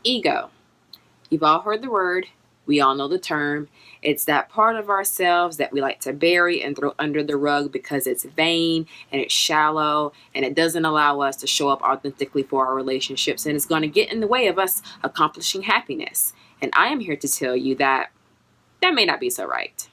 Ego. You've all heard the word. We all know the term. It's that part of ourselves that we like to bury and throw under the rug because it's vain and it's shallow and it doesn't allow us to show up authentically for our relationships, and it's going to get in the way of us accomplishing happiness. And I am here to tell you that that may not be so right.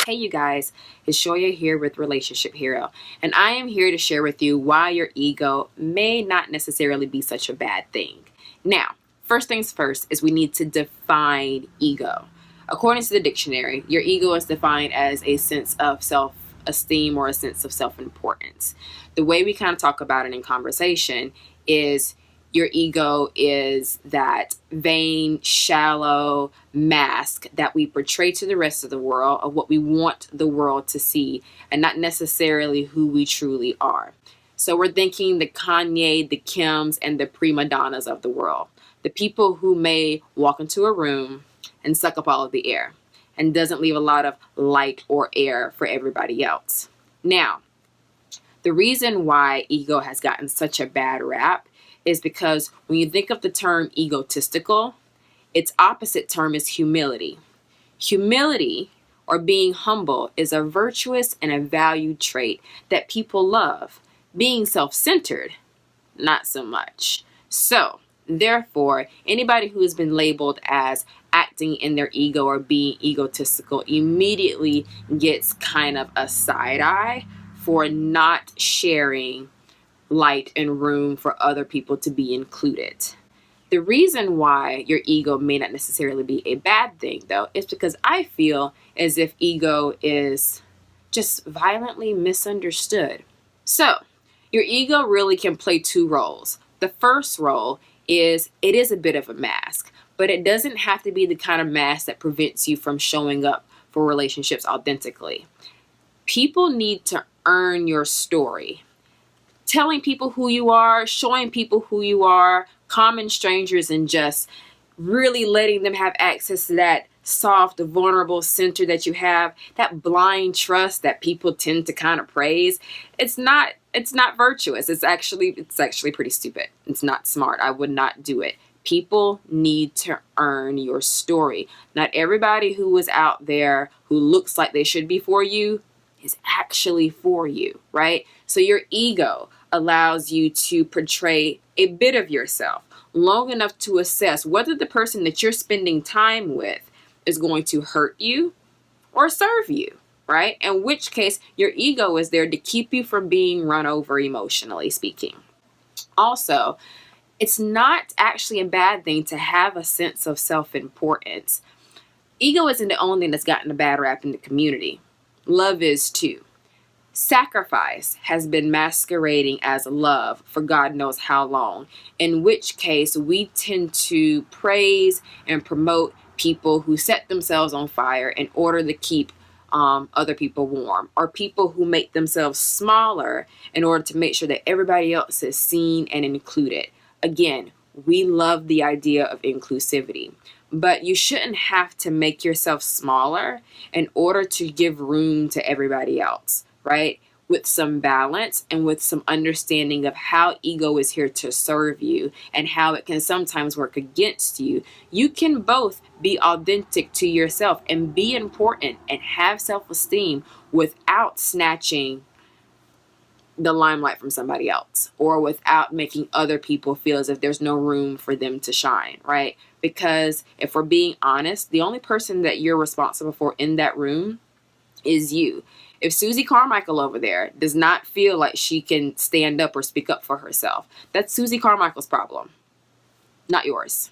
Hey you guys, it's Shoya here with Relationship Hero, and I am here to share with you why your ego may not necessarily be such a bad thing. Now, first things first is we need to define ego. According to the dictionary, your ego is defined as a sense of self-esteem or a sense of self-importance. The way we kind of talk about it in conversation is your ego is that vain, shallow mask that we portray to the rest of the world of what we want the world to see and not necessarily who we truly are. So we're thinking the Kanye, the Kims, and the prima donnas of the world. The people who may walk into a room and suck up all of the air and doesn't leave a lot of light or air for everybody else. Now, the reason why ego has gotten such a bad rap is because when you think of the term egotistical, its opposite term is humility. Humility, or being humble, is a virtuous and a valued trait that people love. Being self-centered, not so much. So, therefore, anybody who has been labeled as acting in their ego or being egotistical immediately gets kind of a side eye for not sharing light and room for other people to be included. The reason why your ego may not necessarily be a bad thing, though, is because I feel as if ego is just violently misunderstood. So, your ego really can play two roles. The first role is it is a bit of a mask, but it doesn't have to be the kind of mask that prevents you from showing up for relationships authentically. People need to earn your story. Telling people who you are, showing people who you are, common strangers, and just really letting them have access to that soft, vulnerable center that you have, that blind trust that people tend to kind of praise. It's not virtuous. It's actually pretty stupid. It's not smart. I would not do it. People need to earn your story. Not everybody who is out there who looks like they should be for you is actually for you, right? So your ego allows you to portray a bit of yourself long enough to assess whether the person that you're spending time with is going to hurt you or serve you, right? In which case, your ego is there to keep you from being run over emotionally speaking. Also, it's not actually a bad thing to have a sense of self-importance. Ego isn't the only thing that's gotten a bad rap in the community. Love is too. Sacrifice has been masquerading as love for God knows how long, in which case we tend to praise and promote people who set themselves on fire in order to keep other people warm, or people who make themselves smaller in order to make sure that everybody else is seen and included. Again, we love the idea of inclusivity. But you shouldn't have to make yourself smaller in order to give room to everybody else, right? With some balance and with some understanding of how ego is here to serve you and how it can sometimes work against you. You can both be authentic to yourself and be important and have self-esteem without snatching the limelight from somebody else, or without making other people feel as if there's no room for them to shine, right? Because if we're being honest, the only person that you're responsible for in that room is you. If Susie Carmichael over there does not feel like she can stand up or speak up for herself, that's Susie Carmichael's problem, not yours.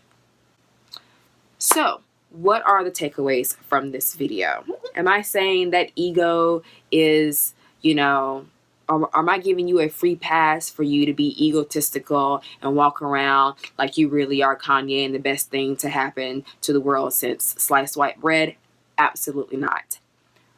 So, what are the takeaways from this video? Am I saying that ego is, am I giving you a free pass for you to be egotistical and walk around like you really are Kanye and the best thing to happen to the world since sliced white bread? Absolutely not.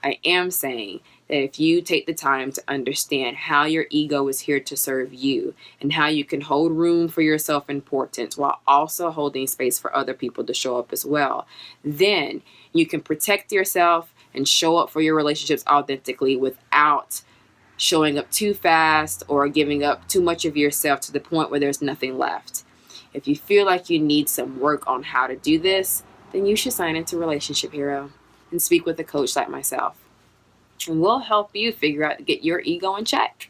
I am saying that if you take the time to understand how your ego is here to serve you and how you can hold room for your self-importance while also holding space for other people to show up as well, then you can protect yourself and show up for your relationships authentically without showing up too fast, or giving up too much of yourself to the point where there's nothing left. If you feel like you need some work on how to do this, then you should sign into Relationship Hero and speak with a coach like myself. And we'll help you figure out to get your ego in check.